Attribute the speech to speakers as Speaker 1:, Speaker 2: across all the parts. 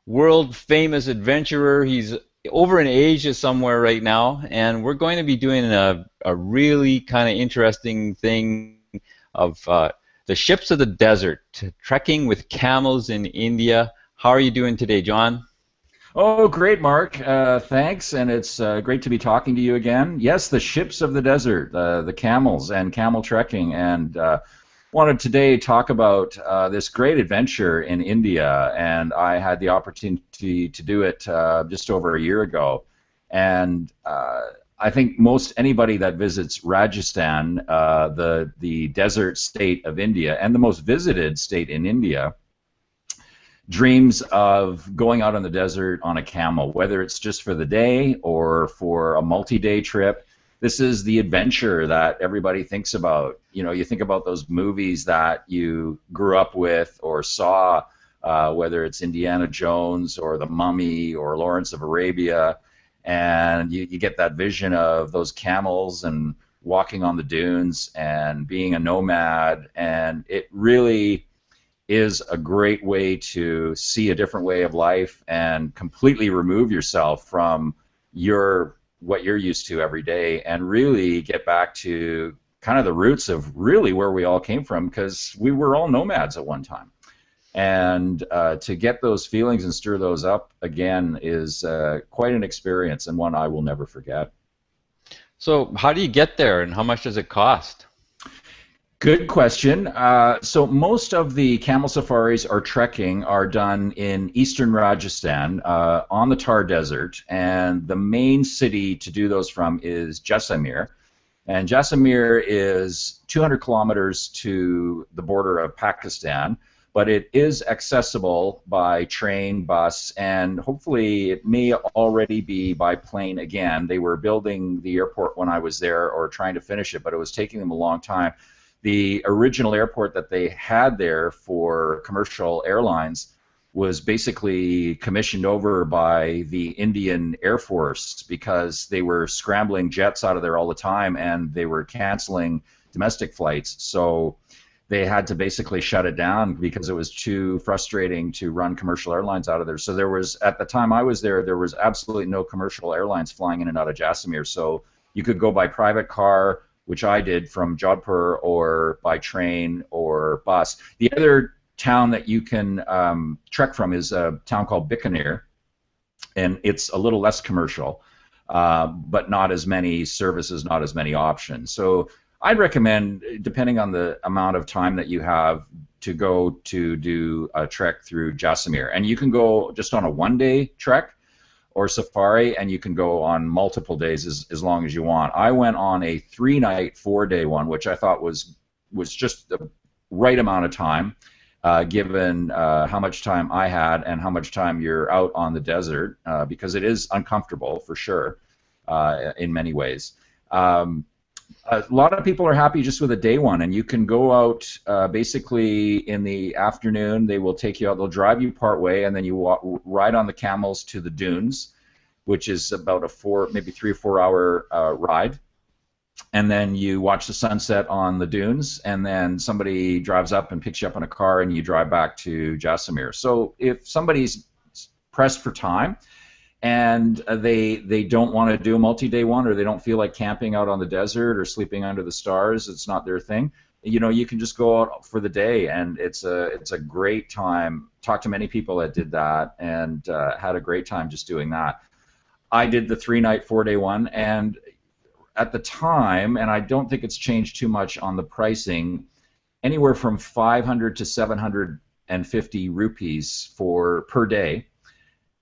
Speaker 1: world famous adventurer. He's over in Asia somewhere right now, and we're going to be doing a really kind of interesting thing of the ships of the desert, trekking with camels in India. How are you doing today, John?
Speaker 2: Oh, great, Mark. Thanks, and it's great to be talking to you again. Yes, the ships of the desert, the camels and camel trekking, and wanted today to talk about this great adventure in India, and I had the opportunity to do it just over a year ago, and I think most anybody that visits Rajasthan, the desert state of India, and the most visited state in India, dreams of going out on the desert on a camel, whether it's just for the day or for a multi-day trip. This is the adventure that everybody thinks about. You know, you think about those movies that you grew up with or saw, whether it's Indiana Jones or The Mummy or Lawrence of Arabia, and you get that vision of those camels and walking on the dunes and being a nomad, and it really is a great way to see a different way of life and completely remove yourself from your what you're used to every day and really get back to kind of the roots of really where we all came from, because we were all nomads at one time. And to get those feelings and stir those up again is quite an experience, and one I will never forget.
Speaker 1: So, how do you get there, and how much does it cost?
Speaker 2: Good question. So most of the camel safaris or trekking are done in eastern Rajasthan on the Thar Desert, and the main city to do those from is Jaisalmer. And Jaisalmer is 200 kilometers to the border of Pakistan, but it is accessible by train, bus, and hopefully it may already be by plane again. They were building the airport when I was there, or trying to finish it, but it was taking them a long time. The original airport that they had there for commercial airlines was basically commissioned over by the Indian Air Force, because they were scrambling jets out of there all the time and they were canceling domestic flights. So they had to basically shut it down because it was too frustrating to run commercial airlines out of there. So there was, at the time I was there was absolutely no commercial airlines flying in and out of Jaisalmer. So you could go by private car, which I did from Jodhpur, or by train or bus. The other town that you can trek from is a town called Bikaner, and it's a little less commercial, but not as many services, not as many options. So I'd recommend, depending on the amount of time that you have, to go to do a trek through Jaisalmer. And you can go just on a one-day trek or safari, and you can go on multiple days as long as you want. I went on a 3-night, 4-day one, which I thought was just the right amount of time, given how much time I had and how much time you're out on the desert, because it is uncomfortable for sure in many ways. A lot of people are happy just with a day one, and you can go out basically in the afternoon. They will take you out, they'll drive you part way, and then you ride on the camels to the dunes, which is about a maybe 3 or 4 hour ride. And then you watch the sunset on the dunes, and then somebody drives up and picks you up in a car, and you drive back to Jaisalmer. So if somebody's pressed for time, and they don't want to do a multi-day one, or they don't feel like camping out on the desert or sleeping under the stars, it's not their thing, you know, you can just go out for the day, and it's a great time. Talked to many people that did that, and had a great time just doing that. I did the 3-night, 4-day one, and at the time, and I don't think it's changed too much on the pricing, anywhere from 500 to 750 rupees per day,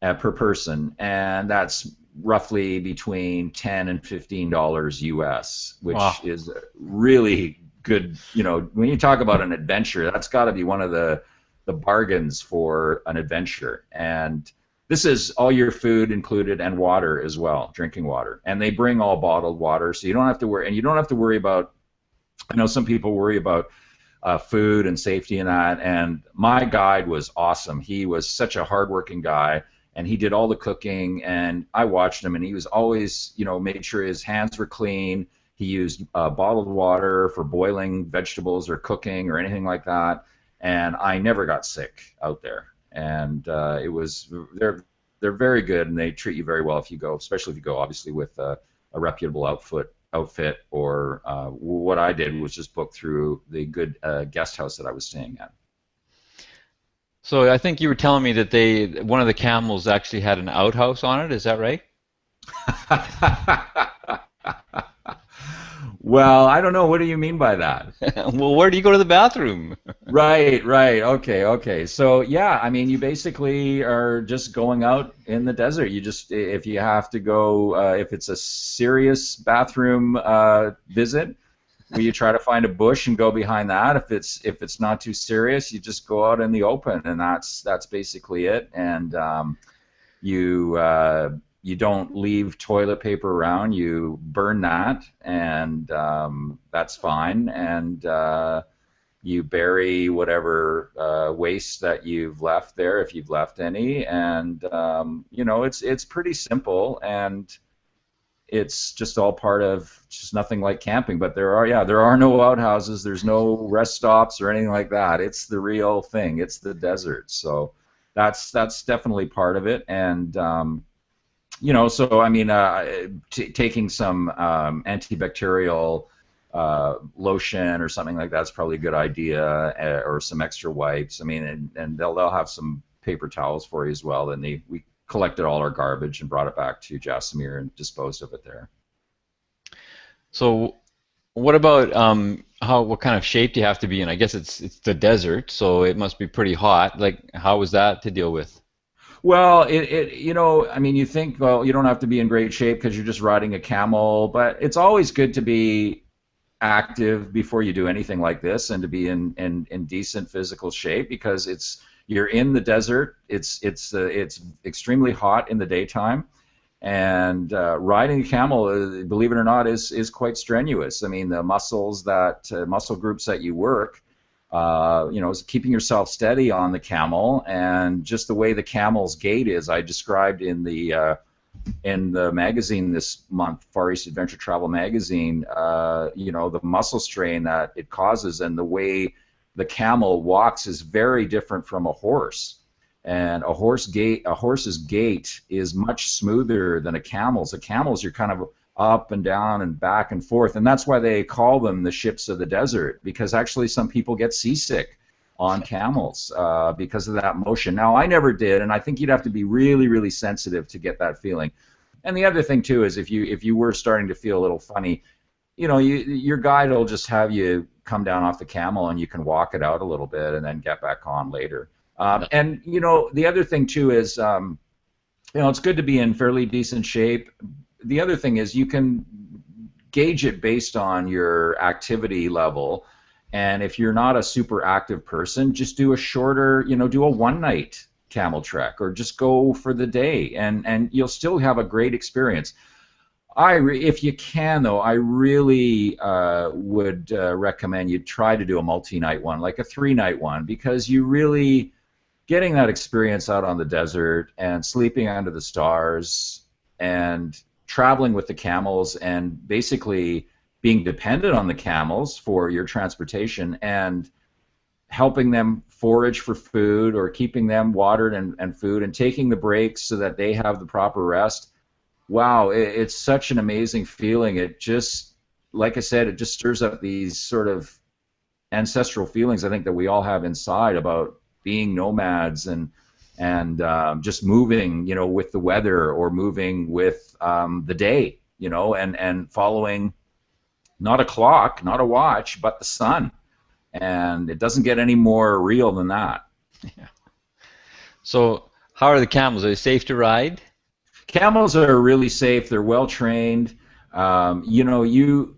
Speaker 2: per person, and that's roughly between $10 and $15 US, which
Speaker 1: Wow.
Speaker 2: is really good. You know, when you talk about an adventure, that's got to be one of the bargains for an adventure. And this is all your food included, and water as well, drinking water. And they bring all bottled water, so you don't have to worry. And you don't have to worry about. I know some people worry about food and safety and that. And my guide was awesome. He was such a hardworking guy, and he did all the cooking, and I watched him, and he was always, you know, made sure his hands were clean. He used bottled water for boiling vegetables or cooking or anything like that, and I never got sick out there. and it was they're very good, and they treat you very well if you go, especially if you go obviously with a reputable outfit, or what I did was just book through the good guest house that I was staying at.
Speaker 1: So I think you were telling me that one of the camels actually had an outhouse on it. Is that right?
Speaker 2: Well, I don't know. What do you mean by that?
Speaker 1: Well, where do you go to the bathroom?
Speaker 2: Right, right. Okay, okay. So yeah, I mean, you basically are just going out in the desert. You just, if you have to go, if it's a serious bathroom visit, where you try to find a bush and go behind that. If it's not too serious, you just go out in the open, and that's basically it. And you don't leave toilet paper around. You burn that, and that's fine. And you bury whatever waste that you've left there, if you've left any. And it's pretty simple, and it's just all part of just nothing like camping. But there are no outhouses. There's no rest stops or anything like that. It's the real thing. It's the desert. So that's definitely part of it. And so I mean, taking some antibacterial lotion or something like that's probably a good idea, or some extra wipes. I mean, and they'll have some paper towels for you as well. And we collected all our garbage and brought it back to Jasmine and disposed of it there.
Speaker 1: So what about what kind of shape do you have to be in? I guess it's the desert, so it must be pretty hot. Like, how was that to deal with?
Speaker 2: Well, I mean, you think, well, you don't have to be in great shape because you're just riding a camel, but it's always good to be active before you do anything like this, and to be in decent physical shape, because you're in the desert. It's extremely hot in the daytime, and riding a camel, believe it or not, is quite strenuous. I mean, the muscle groups that you work, is keeping yourself steady on the camel, and just the way the camel's gait is. I described in the magazine this month, Far East Adventure Travel magazine, the muscle strain that it causes, and the way the camel walks is very different from a horse. And a horse's gait is much smoother than a camel's. A camel's, you're kind of up and down and back and forth, and that's why they call them the ships of the desert, because actually some people get seasick on camels because of that motion. Now, I never did, and I think you'd have to be really, really sensitive to get that feeling. And the other thing too is, if you were starting to feel a little funny, your guide will just have you come down off the camel, and you can walk it out a little bit and then get back on later. And the other thing too is, it's good to be in fairly decent shape. The other thing is, you can gauge it based on your activity level. And if you're not a super active person, just do a shorter, do a one-night camel trek, or just go for the day, and you'll still have a great experience. If you can, though, I really would recommend you try to do a multi-night one, like a 3-night one, because you really getting that experience out on the desert and sleeping under the stars and traveling with the camels, and basically being dependent on the camels for your transportation, and helping them forage for food, or keeping them watered and food, and taking the breaks so that they have the proper rest. Wow, it's such an amazing feeling. It just, like I said, it just stirs up these sort of ancestral feelings, I think, that we all have inside about being nomads, and just moving, with the weather, or moving with the day, and following not a clock, not a watch, but the sun. And it doesn't get any more real than that.
Speaker 1: Yeah. So how are the camels? Are they safe to ride?
Speaker 2: Camels are really safe. They're well trained. The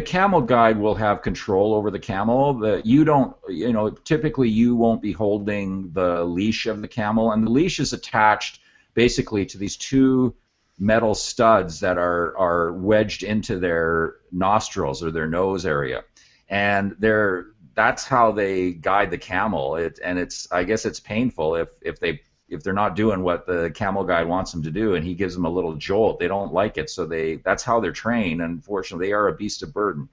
Speaker 2: camel guide will have control over the camel. You don't, typically you won't be holding the leash of the camel, and the leash is attached basically to these two metal studs that are wedged into their nostrils, or their nose area, and that's how they guide the camel. I guess it's painful if they're not doing what the camel guide wants them to do, and he gives them a little jolt. They don't like it, so that's how they're trained. Unfortunately, they are a beast of burden.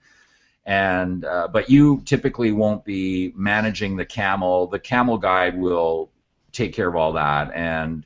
Speaker 2: And but you typically won't be managing the camel. The camel guide will take care of all that. And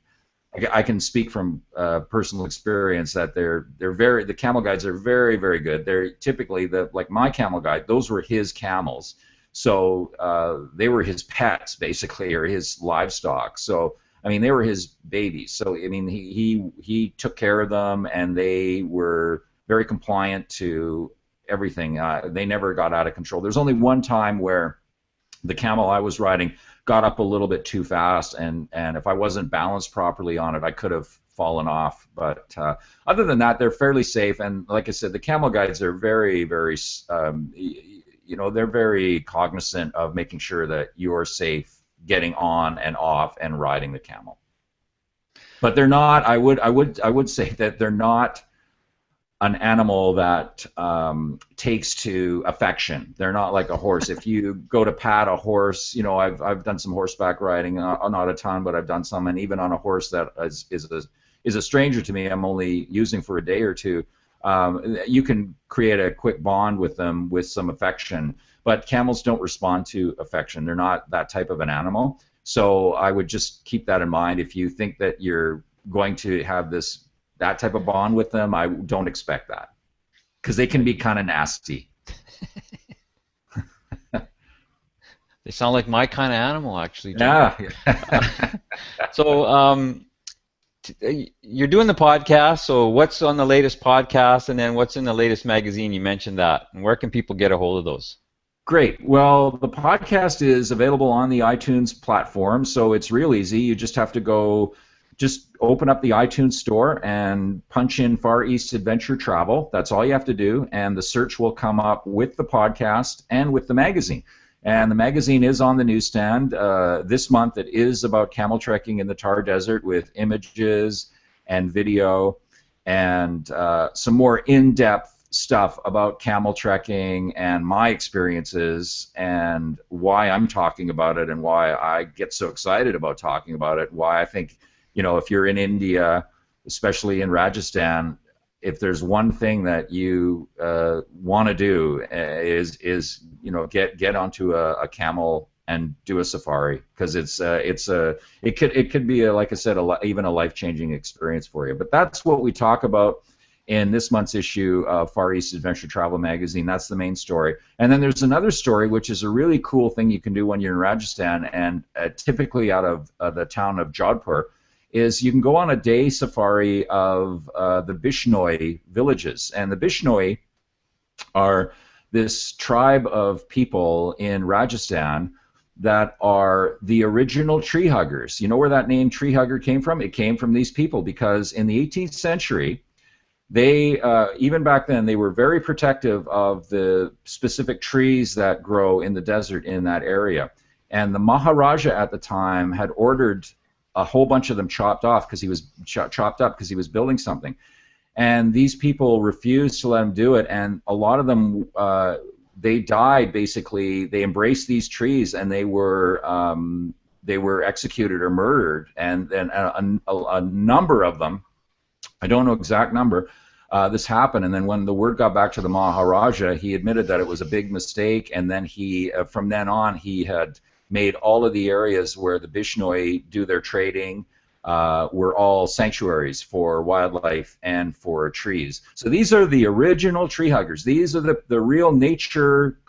Speaker 2: I can speak from personal experience that the camel guides are very, very good. They're typically like my camel guide, those were his camels, so they were his pets basically, or his livestock. So I mean, they were his babies. So I mean, he took care of them, and they were very compliant to everything. They never got out of control. There's only one time where the camel I was riding got up a little bit too fast, and if I wasn't balanced properly on it, I could have fallen off. But other than that, they're fairly safe. And like I said, the camel guides are very, very, they're very cognizant of making sure that you're safe getting on and off and riding the camel. But they're not. I would say that they're not an animal that takes to affection. They're not like a horse. If you go to pat a horse, I've done some horseback riding, not a ton, but I've done some, and even on a horse that is a stranger to me, I'm only using for a day or two. You can create a quick bond with them with some affection, but camels don't respond to affection. They're not that type of an animal. So I would just keep that in mind. If you think that you're going to have that type of bond with them, I don't expect that, because they can be kind of nasty.
Speaker 1: They sound like my kind of animal, actually.
Speaker 2: Yeah.
Speaker 1: So you're doing the podcast, so what's on the latest podcast, and then what's in the latest magazine? You mentioned that. And where can people get a hold of those?
Speaker 2: Great. Well, the podcast is available on the iTunes platform, so it's real easy. You just have to just open up the iTunes store and punch in Far East Adventure Travel. That's all you have to do, and the search will come up with the podcast and with the magazine. And the magazine is on the newsstand. This month it is about camel trekking in the Thar Desert with images and video and some more in-depth stuff about camel trekking and my experiences and why I'm talking about it and why I get so excited about talking about it, why I think, if you're in India, especially in Rajasthan, if there's one thing that you want to do is get onto a camel and do a safari, because it could be like I said, even a life-changing experience for you. But that's what we talk about in this month's issue of Far East Adventure Travel magazine. That's the main story. And then there's another story, which is a really cool thing you can do when you're in Rajasthan, and typically out of the town of Jodhpur, is you can go on a day safari of the Bishnoi villages. And the Bishnoi are this tribe of people in Rajasthan that are the original tree huggers. You know where that name tree hugger came from? It came from these people, because in the 18th century, they, even back then, they were very protective of the specific trees that grow in the desert in that area. And the Maharaja at the time had ordered a whole bunch of them chopped off because he was chopped up because he was building something. And these people refused to let him do it, and a lot of them, they died basically. They embraced these trees, and they were executed or murdered. And then a number of them, I don't know exact number, this happened. And then when the word got back to the Maharaja, he admitted that it was a big mistake, and then he, from then on, he had made all of the areas where the Bishnoi do their trading were all sanctuaries for wildlife and for trees. So these are the original tree huggers. These are the real nature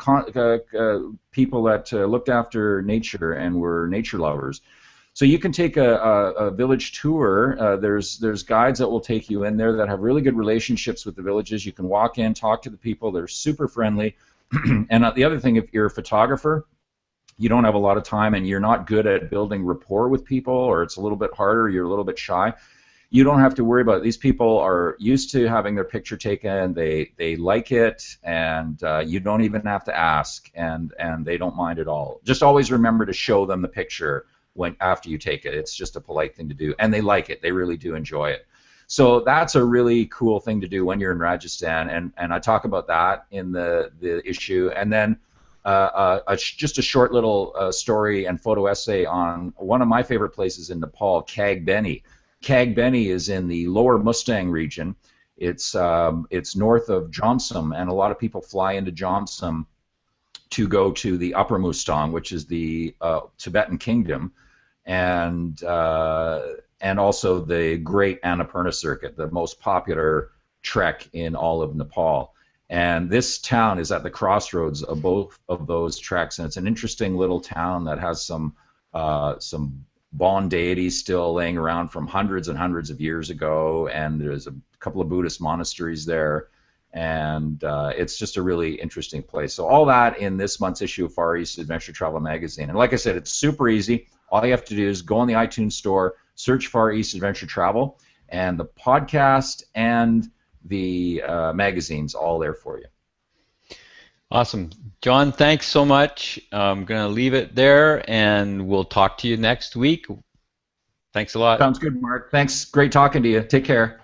Speaker 2: people that looked after nature and were nature lovers. So you can take a village tour. There's guides that will take you in there that have really good relationships with the villages. You can walk in, talk to the people. They're super friendly. And the other thing, if you're a photographer, you don't have a lot of time and you're not good at building rapport with people, or it's a little bit harder, you're a little bit shy, you don't have to worry about it. These people are used to having their picture taken, they like it, and you don't even have to ask, and they don't mind at all. Just always remember to show them the picture after you take it. It's just a polite thing to do, and they like it. They really do enjoy it. So that's a really cool thing to do when you're in Rajasthan, and I talk about that in the issue. And then just a short little story and photo essay on one of my favorite places in Nepal, Kagbeni. Kagbeni is in the lower Mustang region. It's north of Jomsom, and a lot of people fly into Jomsom to go to the upper Mustang, which is the Tibetan kingdom. and also the Great Annapurna Circuit, the most popular trek in all of Nepal. And this town is at the crossroads of both of those treks, and it's an interesting little town that has some Bon deities still laying around from hundreds and hundreds of years ago, and there's a couple of Buddhist monasteries there, and it's just a really interesting place. So all that in this month's issue of Far East Adventure Travel Magazine. And like I said, it's super easy. All you have to do is go on the iTunes store, search Far East Adventure Travel, and the podcast and the magazine's all there for you.
Speaker 1: Awesome. John, thanks so much. I'm going to leave it there, and we'll talk to you next week. Thanks a lot.
Speaker 2: Sounds good, Mark. Thanks. Great talking to you. Take care.